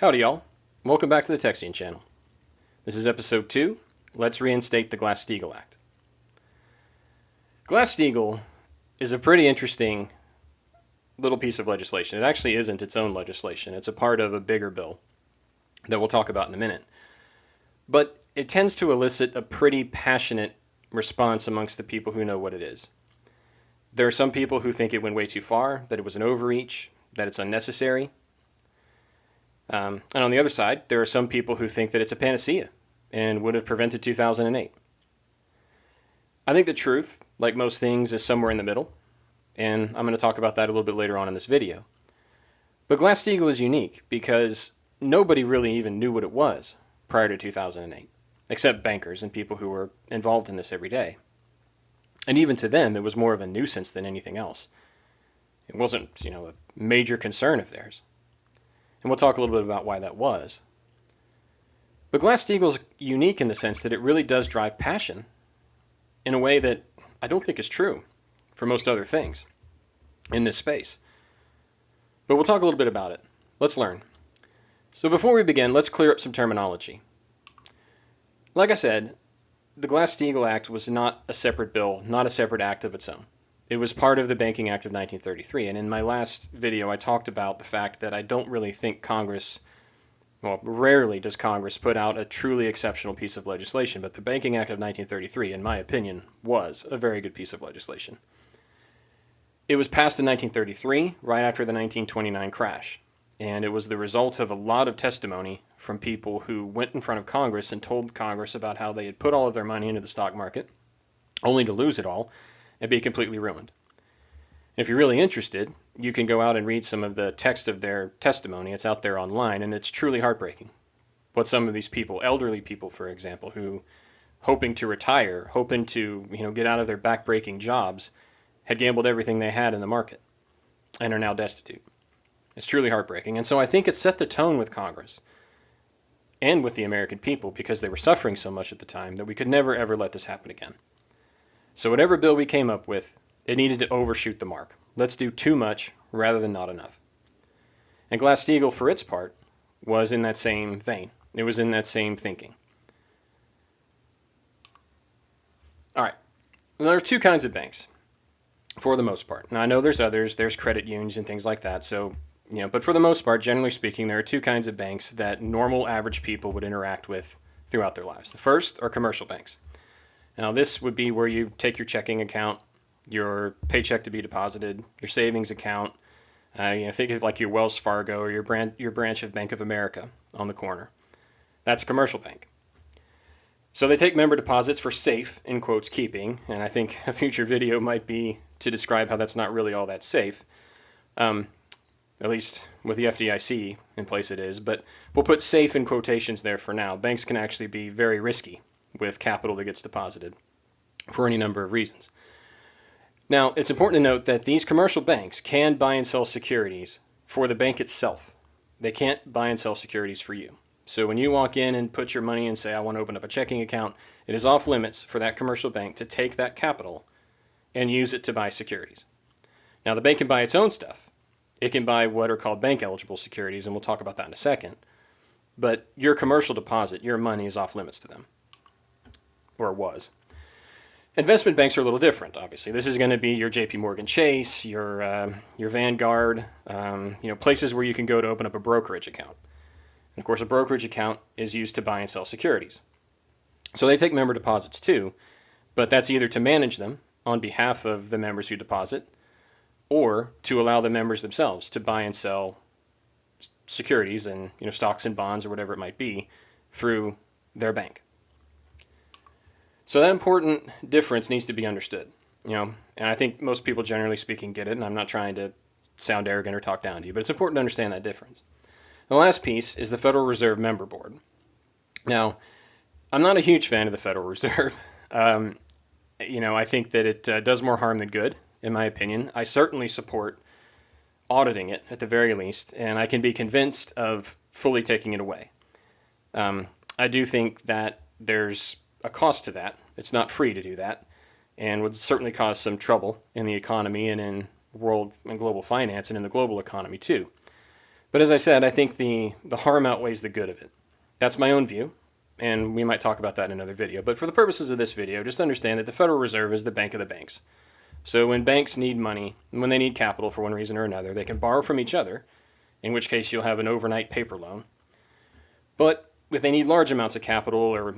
Howdy y'all, welcome back to the Texian channel. This is episode 2, let's reinstate the Glass Steagall Act. Glass Steagall is a pretty interesting little piece of legislation. It actually isn't its own legislation, it's a part of a bigger bill that we'll talk about in a minute. But it tends to elicit a pretty passionate response amongst the people who know what it is. There are some people who think it went way too far, that it was an overreach, that it's unnecessary. And on the other side, there are some people who think that it's a panacea and would have prevented 2008. I think the truth, like most things, is somewhere in the middle, and I'm going to talk about that a little bit later on in this video. But Glass Steagall is unique because nobody really even knew what it was prior to 2008, except bankers and people who were involved in this every day. And even to them, it was more of a nuisance than anything else. It wasn't, a major concern of theirs. And we'll talk a little bit about why that was. But Glass Steagall is unique in the sense that it really does drive passion in a way that I don't think is true for most other things in this space. But we'll talk a little bit about it. Let's learn. So before we begin, let's clear up some terminology. Like I said, the Glass Steagall Act was not a separate bill, not a separate act of its own. It was part of the Banking Act of 1933, and in my last video I talked about the fact that I don't really think Congress, rarely does Congress put out a truly exceptional piece of legislation, but the Banking Act of 1933, in my opinion, was a very good piece of legislation. It was passed in 1933, right after the 1929 crash, and it was the result of a lot of testimony from people who went in front of Congress and told Congress about how they had put all of their money into the stock market, only to lose it all, and be completely ruined. If you're really interested, you can go out and read some of the text of their testimony. It's out there online, and it's truly heartbreaking. What some of these people, elderly people, for example, who hoping to retire, hoping to get out of their back-breaking jobs, had gambled everything they had in the market and are now destitute. It's truly heartbreaking. And so I think it set the tone with Congress and with the American people because they were suffering so much at the time that we could never, ever let this happen again. So whatever bill we came up with, it needed to overshoot the mark. Let's do too much rather than not enough. And Glass Steagall, for its part, was in that same vein. It was in that same thinking. All right. There are two kinds of banks, for the most part. Now, I know there's others. There's credit unions and things like that. So, but for the most part, generally speaking, there are two kinds of banks that normal, average people would interact with throughout their lives. The first are commercial banks. Now, this would be where you take your checking account, your paycheck to be deposited, your savings account. Think of like your Wells Fargo or your branch of Bank of America on the corner. That's a commercial bank. So they take member deposits for safe, in quotes, keeping. And I think a future video might be to describe how that's not really all that safe. At least with the FDIC in place it is. But we'll put safe in quotations there for now. Banks can actually be very risky with capital that gets deposited for any number of reasons. Now, it's important to note that these commercial banks can buy and sell securities for the bank itself. They can't buy and sell securities for you. So when you walk in and put your money and say, I want to open up a checking account, it is off limits for that commercial bank to take that capital and use it to buy securities. Now, the bank can buy its own stuff. It can buy what are called bank-eligible securities, and we'll talk about that in a second. But your commercial deposit, your money, is off limits to them. Or it was. Investment banks are a little different, obviously. This is going to be your JP Morgan Chase, your Vanguard, places where you can go to open up a brokerage account. And of course, a brokerage account is used to buy and sell securities. So they take member deposits too, but that's either to manage them on behalf of the members who deposit, or to allow the members themselves to buy and sell securities and stocks and bonds or whatever it might be through their bank. So that important difference needs to be understood, and I think most people, generally speaking, get it, and I'm not trying to sound arrogant or talk down to you, but it's important to understand that difference. The last piece is the Federal Reserve Member Board. Now, I'm not a huge fan of the Federal Reserve. I think that it does more harm than good, in my opinion. I certainly support auditing it, at the very least, and I can be convinced of fully taking it away. I do think that there's a cost to that. It's not free to do that, and would certainly cause some trouble in the economy and in world and global finance and in the global economy too. But as I said, I think the harm outweighs the good of it. That's my own view, and we might talk about that in another video. But for the purposes of this video, just understand that the Federal Reserve is the bank of the banks. So when banks need money, when they need capital for one reason or another, they can borrow from each other, in which case you'll have an overnight paper loan. But if they need large amounts of capital, or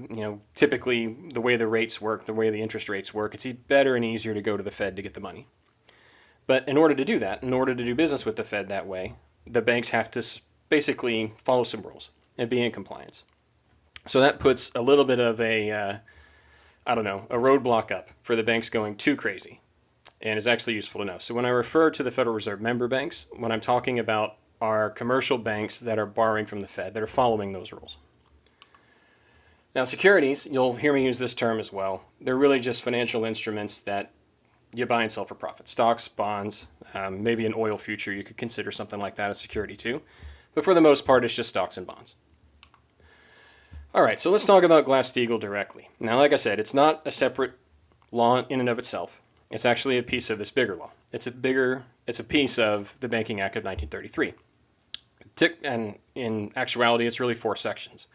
typically the way the rates work, the way the interest rates work, it's better and easier to go to the Fed to get the money. But in order to do that, in order to do business with the Fed that way, the banks have to basically follow some rules and be in compliance. So that puts a little bit of a roadblock up for the banks going too crazy, and is actually useful to know. So when I refer to the Federal Reserve member banks, when I'm talking about are commercial banks that are borrowing from the Fed, that are following those rules. Now, securities, you'll hear me use this term as well. They're really just financial instruments that you buy and sell for profit. Stocks, bonds, maybe an oil future. You could consider something like that a security too. But for the most part, it's just stocks and bonds. All right, so let's talk about Glass Steagall directly. Now, like I said, it's not a separate law in and of itself. It's actually a piece of this bigger law. It's a piece of the Banking Act of 1933. And in actuality, it's really 4 sections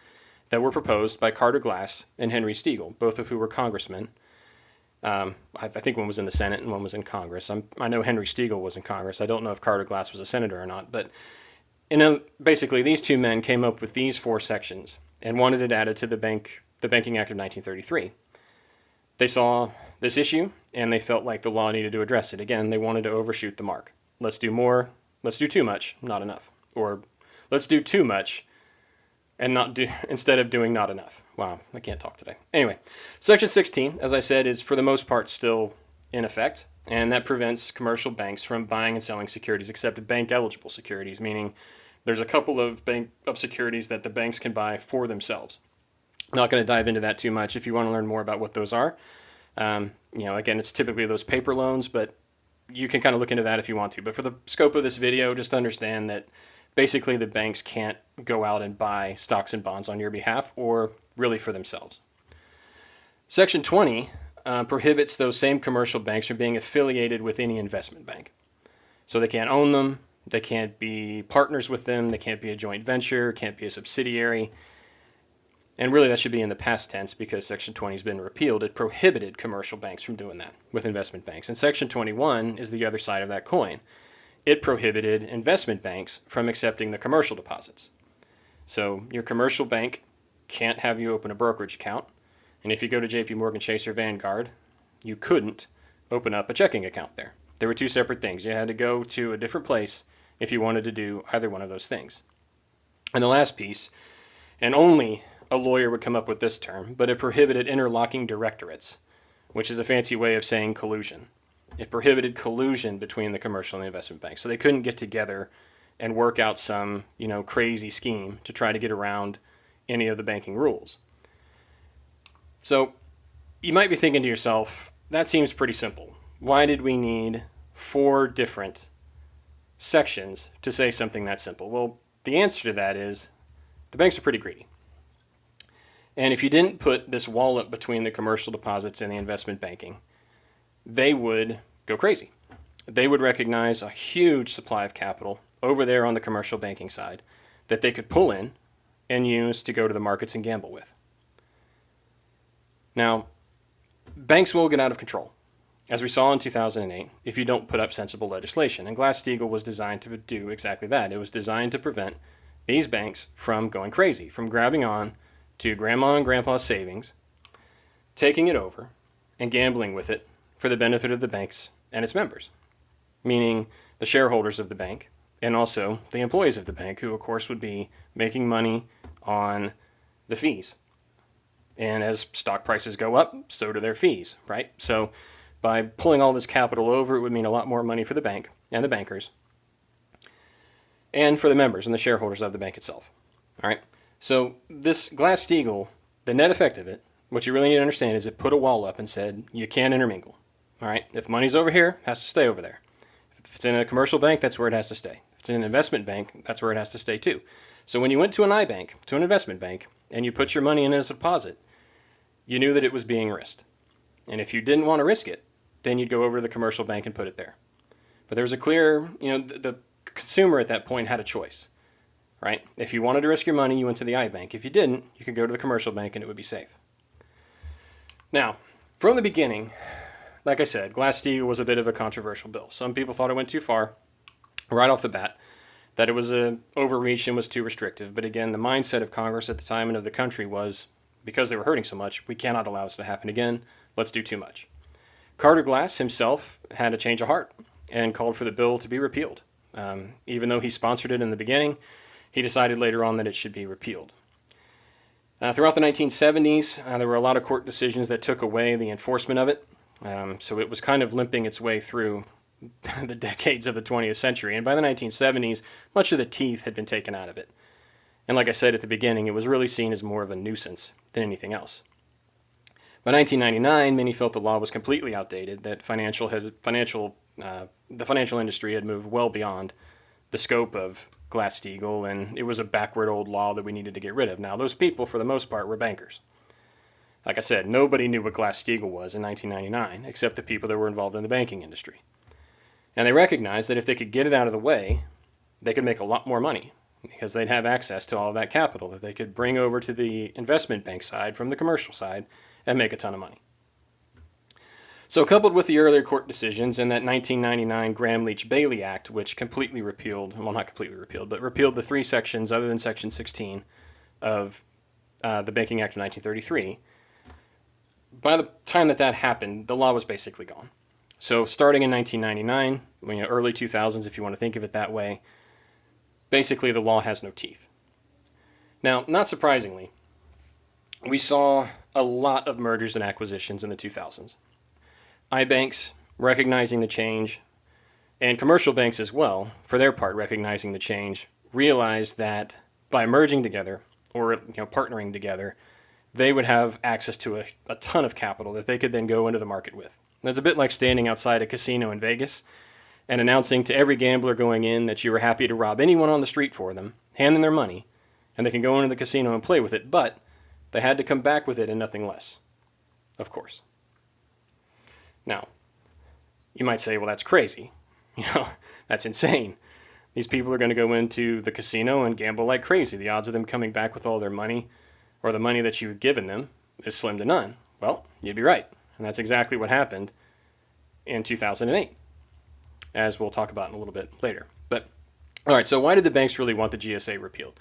that were proposed by Carter Glass and Henry Steagall, both of who were congressmen. I think one was in the Senate and one was in Congress. I know Henry Steagall was in Congress. I don't know if Carter Glass was a senator or not. But basically, these two men came up with these 4 sections and wanted it added to the Banking Act of 1933. They saw this issue, and they felt like the law needed to address it. Again, they wanted to overshoot the mark. Let's do more. Let's do too much, not enough. Or let's do too much and instead of doing not enough. Wow, I can't talk today. Anyway, Section 16, as I said, is for the most part still in effect, and that prevents commercial banks from buying and selling securities except bank-eligible securities, meaning there's a couple of securities that the banks can buy for themselves. I'm not going to dive into that too much. If you want to learn more about what those are, again, it's typically those paper loans, but you can kind of look into that if you want to. But for the scope of this video, just understand that basically the banks can't go out and buy stocks and bonds on your behalf or really for themselves. Section 20 prohibits those same commercial banks from being affiliated with any investment bank. So they can't own them, they can't be partners with them, they can't be a joint venture, can't be a subsidiary. And really that should be in the past tense because Section 20 has been repealed. It prohibited commercial banks from doing that with investment banks. And Section 21 is the other side of that coin. It prohibited investment banks from accepting the commercial deposits. So your commercial bank can't have you open a brokerage account. And if you go to JP Morgan Chase or Vanguard, you couldn't open up a checking account there. There were 2 separate things. You had to go to a different place if you wanted to do either one of those things. And the last piece, and only a lawyer would come up with this term, but it prohibited interlocking directorates, which is a fancy way of saying collusion. It prohibited collusion between the commercial and the investment banks. So they couldn't get together and work out some, crazy scheme to try to get around any of the banking rules. So you might be thinking to yourself, that seems pretty simple. Why did we need 4 different sections to say something that simple? Well, the answer to that is the banks are pretty greedy. And if you didn't put this wall up between the commercial deposits and the investment banking, they would go crazy. They would recognize a huge supply of capital over there on the commercial banking side that they could pull in and use to go to the markets and gamble with. Now, banks will get out of control, as we saw in 2008, if you don't put up sensible legislation. And Glass Steagall was designed to do exactly that. It was designed to prevent these banks from going crazy, from grabbing on to grandma and grandpa's savings, taking it over, and gambling with it for the benefit of the banks and its members, meaning the shareholders of the bank and also the employees of the bank, who of course would be making money on the fees. And as stock prices go up, so do their fees, right? So by pulling all this capital over, it would mean a lot more money for the bank and the bankers and for the members and the shareholders of the bank itself. All right. So this Glass Steagall, the net effect of it, what you really need to understand is it put a wall up and said you can't intermingle. All right. If money's over here, it has to stay over there. If it's in a commercial bank, that's where it has to stay. If it's in an investment bank, that's where it has to stay too. So when you went to an iBank, to an investment bank, and you put your money in as a deposit, you knew that it was being risked. And if you didn't want to risk it, then you'd go over to the commercial bank and put it there. But there was a clear, the consumer at that point had a choice. right? If you wanted to risk your money, you went to the iBank. If you didn't, you could go to the commercial bank and it would be safe. Now, from the beginning, like I said, Glass Steagall was a bit of a controversial bill. Some people thought it went too far right off the bat, that it was an overreach and was too restrictive. But again, the mindset of Congress at the time and of the country was, because they were hurting so much, we cannot allow this to happen again. Let's do too much. Carter Glass himself had a change of heart and called for the bill to be repealed. Even though he sponsored it in the beginning, he decided later on that it should be repealed. Throughout the 1970s, there were a lot of court decisions that took away the enforcement of it. So it was kind of limping its way through the decades of the 20th century. And by the 1970s, much of the teeth had been taken out of it. And like I said at the beginning, it was really seen as more of a nuisance than anything else. By 1999, many felt the law was completely outdated, that the financial industry had moved well beyond the scope of Glass Steagall, and it was a backward old law that we needed to get rid of. Now, those people, for the most part, were bankers. Like I said, nobody knew what Glass Steagall was in 1999, except the people that were involved in the banking industry. And they recognized that if they could get it out of the way, they could make a lot more money, because they'd have access to all of that capital that they could bring over to the investment bank side from the commercial side and make a ton of money. So coupled with the earlier court decisions and that 1999 Gramm-Leach-Bailey Act, which completely repealed, well, not completely repealed, but repealed the 3 sections other than Section 16 of the Banking Act of 1933, by the time that happened, the law was basically gone. So starting in 1999, early 2000s, if you want to think of it that way, basically the law has no teeth. Now, not surprisingly, we saw a lot of mergers and acquisitions in the 2000s. iBanks recognizing the change, and commercial banks as well, for their part recognizing the change, realized that by merging together or partnering together, they would have access to a ton of capital that they could then go into the market with. And it's a bit like standing outside a casino in Vegas and announcing to every gambler going in that you were happy to rob anyone on the street for them, hand them their money, and they can go into the casino and play with it, but they had to come back with it and nothing less, of course. Now, you might say, well, that's crazy. That's insane. These people are going to go into the casino and gamble like crazy. The odds of them coming back with all their money or the money that you've given them is slim to none. Well, you'd be right. And that's exactly what happened in 2008, as we'll talk about in a little bit later. But, all right, so why did the banks really want the GSA repealed?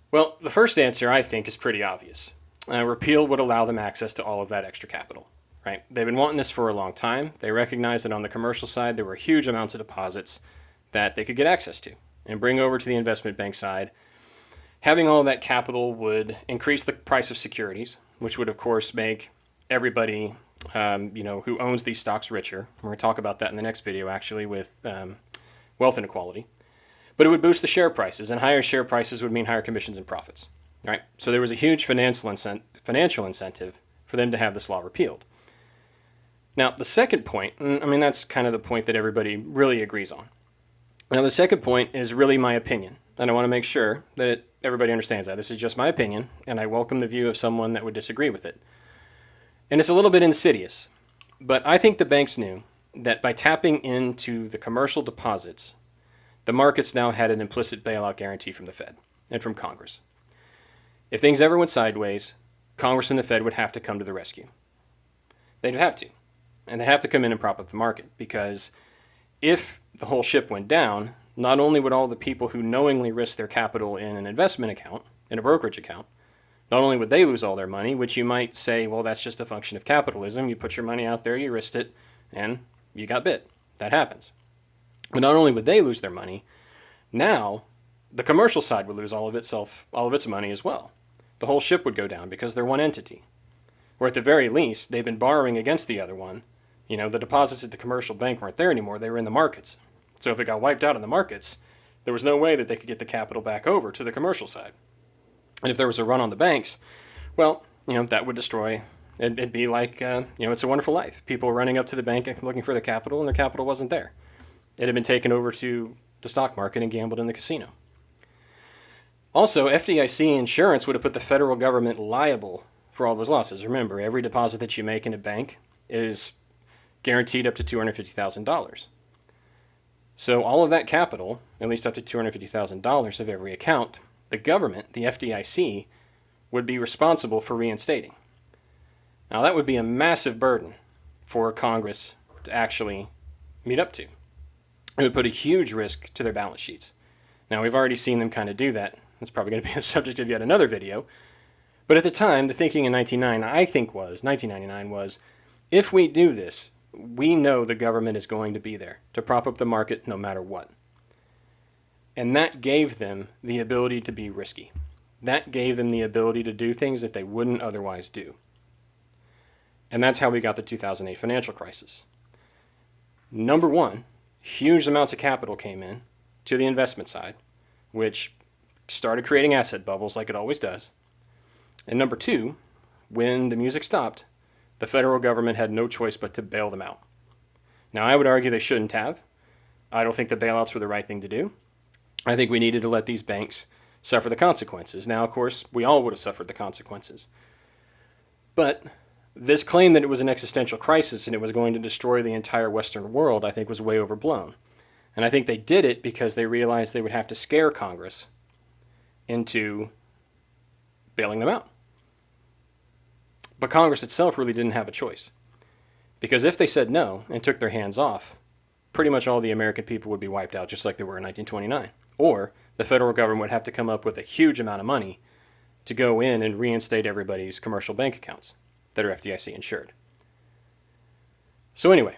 Well, the first answer, I think, is pretty obvious. Repeal would allow them access to all of that extra capital. Right? They've been wanting this for a long time. They recognize that on the commercial side, there were huge amounts of deposits that they could get access to and bring over to the investment bank side. Having all that capital would increase the price of securities, which would, of course, make everybody, who owns these stocks richer. We're going to talk about that in the next video, actually, with wealth inequality. But it would boost the share prices, and higher share prices would mean higher commissions and profits. Right? So there was a huge financial incentive for them to have this law repealed. Now, the second point, that's kind of the point that everybody really agrees on. Now, the second point is really my opinion, and I want to make sure that everybody understands that. This is just my opinion, and I welcome the view of someone that would disagree with it. And it's a little bit insidious, but I think the banks knew that by tapping into the commercial deposits, the markets now had an implicit bailout guarantee from the Fed and from Congress. If things ever went sideways, Congress and the Fed would have to come to the rescue. They'd have to. And they have to come in and prop up the market, because if the whole ship went down, not only would all the people who knowingly risk their capital in an investment account, in a brokerage account, not only would they lose all their money, which you might say, well, that's just a function of capitalism. You put your money out there, you risked it, and you got bit. That happens. But not only would they lose their money, now the commercial side would lose all of its money as well. The whole ship would go down because they're one entity. Or at the very least, they've been borrowing against the other one. The deposits at the commercial bank weren't there anymore. They were in the markets. So if it got wiped out in the markets, there was no way that they could get the capital back over to the commercial side. And if there was a run on the banks, well, that would destroy. It'd be like, It's a Wonderful Life. People running up to the bank looking for the capital, and their capital wasn't there. It had been taken over to the stock market and gambled in the casino. Also, FDIC insurance would have put the federal government liable for all those losses. Remember, every deposit that you make in a bank is guaranteed up to $250,000. So all of that capital, at least up to $250,000 of every account, the government, the FDIC, would be responsible for reinstating. Now that would be a massive burden for Congress to actually meet up to. It would put a huge risk to their balance sheets. Now we've already seen them kind of do that. That's probably going to be the subject of yet another video. But at the time, the thinking in 1999 was, if we do this, we know the government is going to be there to prop up the market no matter what. And that gave them the ability to be risky. That gave them the ability to do things that they wouldn't otherwise do. And that's how we got the 2008 financial crisis. Number one, huge amounts of capital came in to the investment side, which started creating asset bubbles like it always does. And number two, when the music stopped, the federal government had no choice but to bail them out. Now, I would argue they shouldn't have. I don't think the bailouts were the right thing to do. I think we needed to let these banks suffer the consequences. Now, of course, we all would have suffered the consequences. But this claim that it was an existential crisis and it was going to destroy the entire Western world, I think, was way overblown. And I think they did it because they realized they would have to scare Congress into bailing them out. But Congress itself really didn't have a choice. Because if they said no and took their hands off, pretty much all the American people would be wiped out just like they were in 1929. Or the federal government would have to come up with a huge amount of money to go in and reinstate everybody's commercial bank accounts that are FDIC insured. So anyway,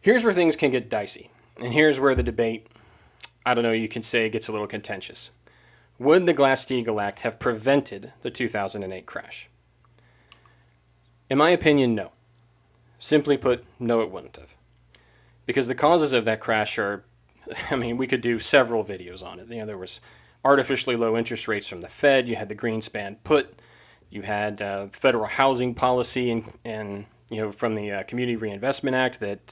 here's where things can get dicey. And here's where the debate, I don't know, you can say gets a little contentious. Would the Glass Steagall Act have prevented the 2008 crash? In my opinion, no. Simply put, no, it wouldn't have. Because the causes of that crash are, we could do several videos on it. There was artificially low interest rates from the Fed, you had the Greenspan put, you had federal housing policy and from the Community Reinvestment Act that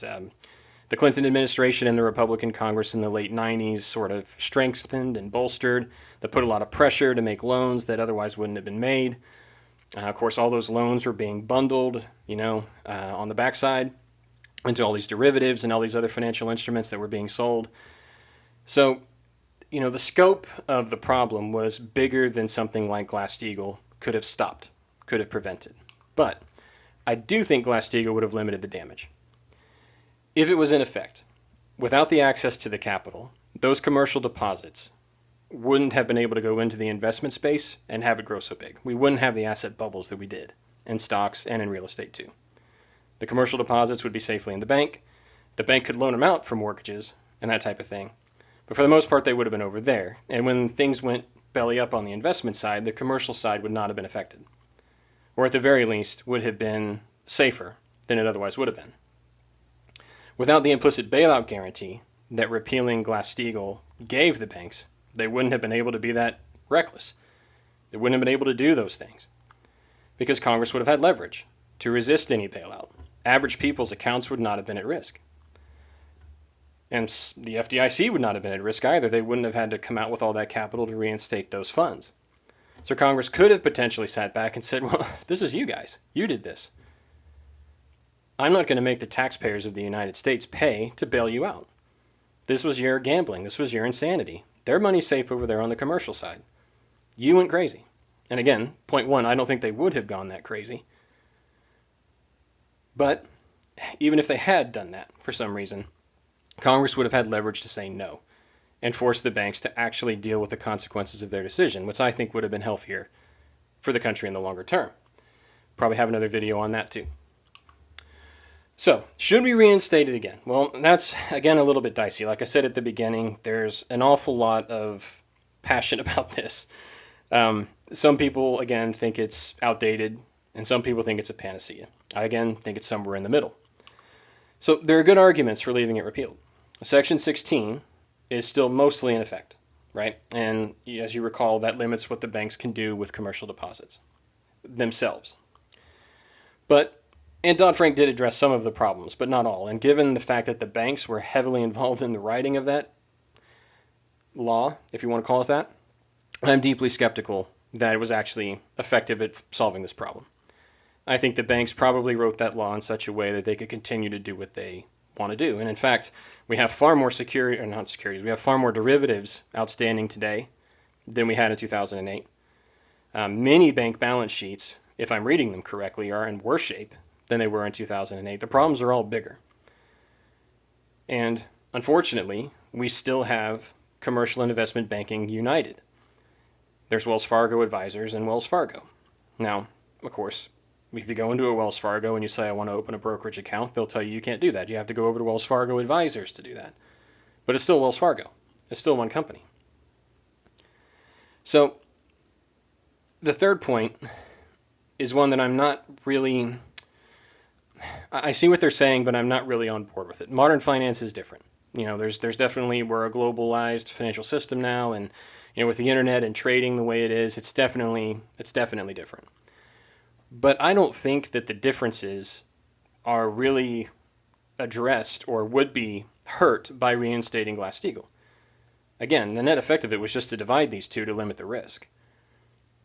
the Clinton administration and the Republican Congress in the late 90s sort of strengthened and bolstered, that put a lot of pressure to make loans that otherwise wouldn't have been made. Of course, all those loans were being bundled, on the backside into all these derivatives and all these other financial instruments that were being sold. So, the scope of the problem was bigger than something like Glass-Steagall could have stopped, could have prevented. But I do think Glass-Steagall would have limited the damage. If it was in effect, without the access to the capital, those commercial deposits wouldn't have been able to go into the investment space and have it grow so big. We wouldn't have the asset bubbles that we did in stocks and in real estate too. The commercial deposits would be safely in the bank. The bank could loan them out for mortgages and that type of thing. But for the most part, they would have been over there. And when things went belly up on the investment side, the commercial side would not have been affected. Or at the very least, would have been safer than it otherwise would have been. Without the implicit bailout guarantee that repealing Glass-Steagall gave the banks, they wouldn't have been able to be that reckless. They wouldn't have been able to do those things. Because Congress would have had leverage to resist any bailout. Average people's accounts would not have been at risk. And the FDIC would not have been at risk either. They wouldn't have had to come out with all that capital to reinstate those funds. So Congress could have potentially sat back and said, well, this is you guys. You did this. I'm not going to make the taxpayers of the United States pay to bail you out. This was your gambling. This was your insanity. Their money's safe over there on the commercial side. You went crazy. And again, point one, I don't think they would have gone that crazy. But even if they had done that for some reason, Congress would have had leverage to say no and force the banks to actually deal with the consequences of their decision, which I think would have been healthier for the country in the longer term. Probably have another video on that too. So, should we reinstate it again? Well, that's, again, a little bit dicey. Like I said at the beginning, there's an awful lot of passion about this. Some people, again, think it's outdated, and some people think it's a panacea. I, again, think it's somewhere in the middle. So, there are good arguments for leaving it repealed. Section 16 is still mostly in effect, right? And as you recall, that limits what the banks can do with commercial deposits themselves. And Dodd-Frank did address some of the problems, but not all. And given the fact that the banks were heavily involved in the writing of that law, if you want to call it that, I'm deeply skeptical that it was actually effective at solving this problem. I think the banks probably wrote that law in such a way that they could continue to do what they want to do. And in fact, we have far more we have far more derivatives outstanding today than we had in 2008. Many bank balance sheets, if I'm reading them correctly, are in worse shape than they were in 2008. The problems are all bigger. And unfortunately, we still have commercial and investment banking united. There's Wells Fargo advisors and Wells Fargo. Now, of course, if you go into a Wells Fargo and you say, I want to open a brokerage account, they'll tell you you can't do that. You have to go over to Wells Fargo advisors to do that. But it's still Wells Fargo. It's still one company. So the third point is one that I'm not really... I see what they're saying, but I'm not really on board with it. Modern finance is different. There's definitely, we're a globalized financial system now, and with the internet and trading the way it is, it's definitely different. But I don't think that the differences are really addressed or would be hurt by reinstating Glass Steagall. Again, the net effect of it was just to divide these two to limit the risk.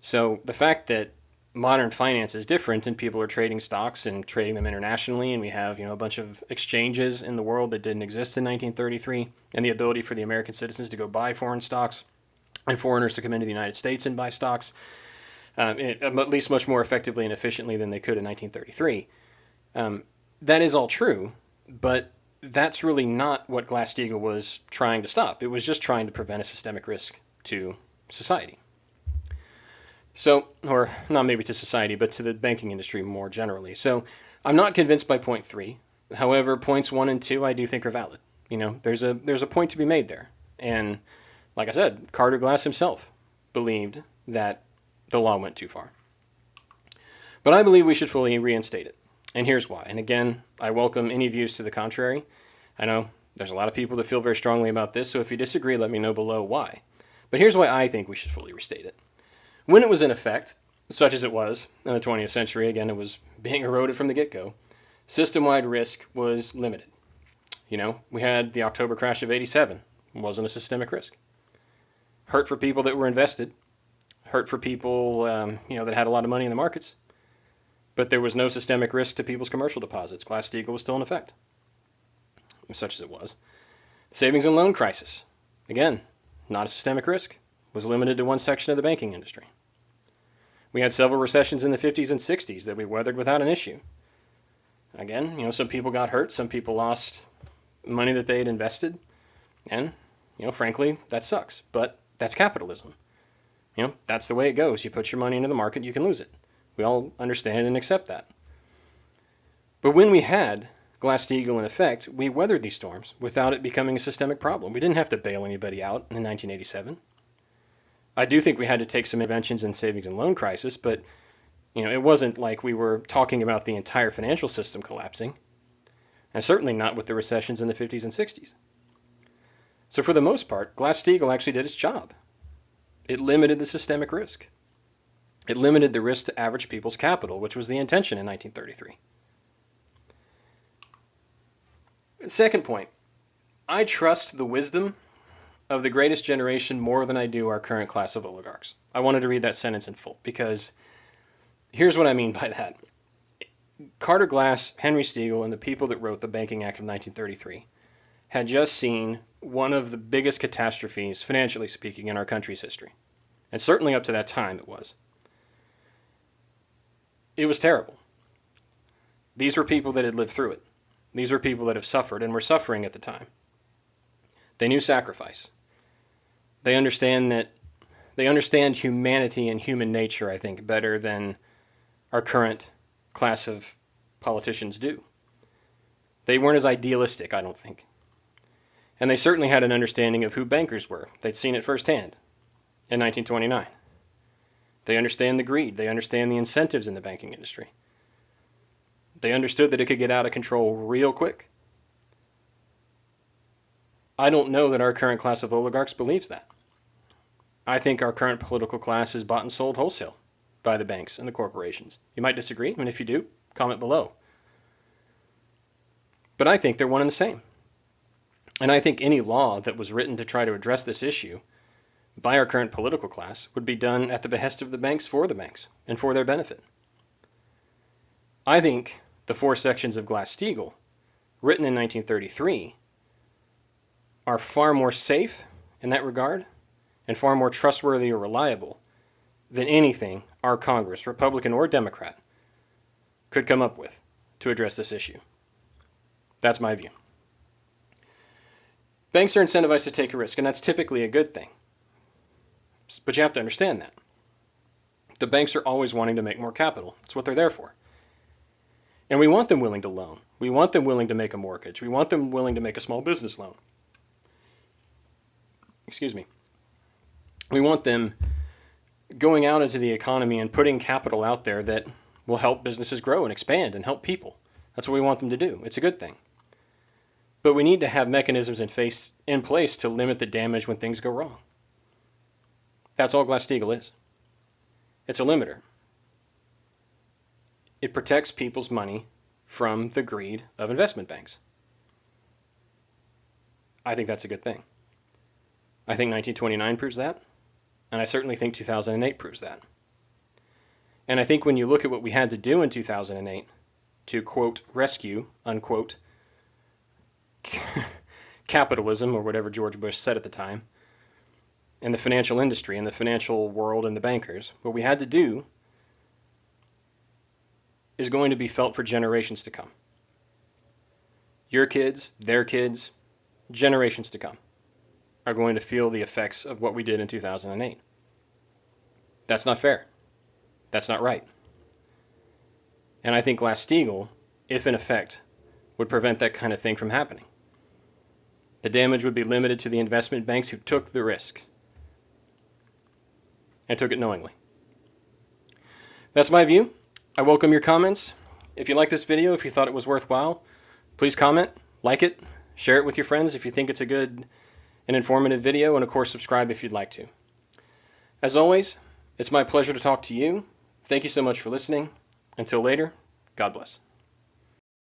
So the fact that modern finance is different and people are trading stocks and trading them internationally, and we have a bunch of exchanges in the world that didn't exist in 1933, and the ability for the American citizens to go buy foreign stocks and foreigners to come into the United States and buy stocks, at least much more effectively and efficiently than they could in 1933. That is all true, but that's really not what Glass Steagall was trying to stop. It was just trying to prevent a systemic risk to society. So, or not maybe to society, but to the banking industry more generally. So I'm not convinced by point 3. However, points 1 and 2 I do think are valid. There's a point to be made there. And like I said, Carter Glass himself believed that the law went too far. But I believe we should fully reinstate it. And here's why. And again, I welcome any views to the contrary. I know there's a lot of people that feel very strongly about this, so if you disagree, let me know below why. But here's why I think we should fully restate it. When it was in effect, such as it was in the 20th century, again, it was being eroded from the get-go, system-wide risk was limited. We had the October crash of '87. It wasn't a systemic risk. Hurt for people that were invested. Hurt for people, that had a lot of money in the markets. But there was no systemic risk to people's commercial deposits. Glass Steagall was still in effect, such as it was. Savings and loan crisis. Again, not a systemic risk. Was limited to one section of the banking industry. We had several recessions in the 50s and 60s that we weathered without an issue. Again, some people got hurt. Some people lost money that they had invested. And, frankly, that sucks. But that's capitalism. That's the way it goes. You put your money into the market, you can lose it. We all understand and accept that. But when we had Glass Steagall in effect, we weathered these storms without it becoming a systemic problem. We didn't have to bail anybody out in 1987. I do think we had to take some interventions in savings and loan crisis, but it wasn't like we were talking about the entire financial system collapsing, and certainly not with the recessions in the 50s and 60s. So for the most part, Glass Steagall actually did its job. It limited the systemic risk. It limited the risk to average people's capital, which was the intention in 1933. Second point, I trust the wisdom of the greatest generation more than I do our current class of oligarchs. I wanted to read that sentence in full because here's what I mean by that. Carter Glass, Henry Steagall, and the people that wrote the Banking Act of 1933 had just seen one of the biggest catastrophes, financially speaking, in our country's history. And certainly up to that time it was. It was terrible. These were people that had lived through it. These were people that have suffered and were suffering at the time. They knew sacrifice. They understand humanity and human nature, I think, better than our current class of politicians do. They weren't as idealistic, I don't think. And they certainly had an understanding of who bankers were. They'd seen it firsthand in 1929. They understand the greed. They understand the incentives in the banking industry. They understood that it could get out of control real quick. I don't know that our current class of oligarchs believes that. I think our current political class is bought and sold wholesale by the banks and the corporations. You might disagree, and if you do, comment below. But I think they're one and the same. And I think any law that was written to try to address this issue by our current political class would be done at the behest of the banks for the banks and for their benefit. I think the 4 sections of Glass Steagall written in 1933, are far more safe in that regard and far more trustworthy or reliable than anything our Congress, Republican or Democrat, could come up with to address this issue. That's my view. Banks are incentivized to take a risk, and that's typically a good thing. But you have to understand that. The banks are always wanting to make more capital. That's what they're there for. And we want them willing to loan. We want them willing to make a mortgage. We want them willing to make a small business loan. Excuse me. We want them going out into the economy and putting capital out there that will help businesses grow and expand and help people. That's what we want them to do. It's a good thing. But we need to have mechanisms in place to limit the damage when things go wrong. That's all Glass Steagall is. It's a limiter. It protects people's money from the greed of investment banks. I think that's a good thing. I think 1929 proves that, and I certainly think 2008 proves that. And I think when you look at what we had to do in 2008 to, quote, rescue, unquote, capitalism, or whatever George Bush said at the time, and the financial industry and the financial world and the bankers, what we had to do is going to be felt for generations to come. Your kids, their kids, generations to come are going to feel the effects of what we did in 2008. That's not fair. That's not right. And I think Glass Steagall, if in effect, would prevent that kind of thing from happening. The damage would be limited to the investment banks who took the risk and took it knowingly. That's my view. I welcome your comments. If you like this video, if you thought it was worthwhile, please comment, like it, share it with your friends if you think it's a good and informative video, and of course subscribe if you'd like to. As always, it's my pleasure to talk to you. Thank you so much for listening. Until later, God bless.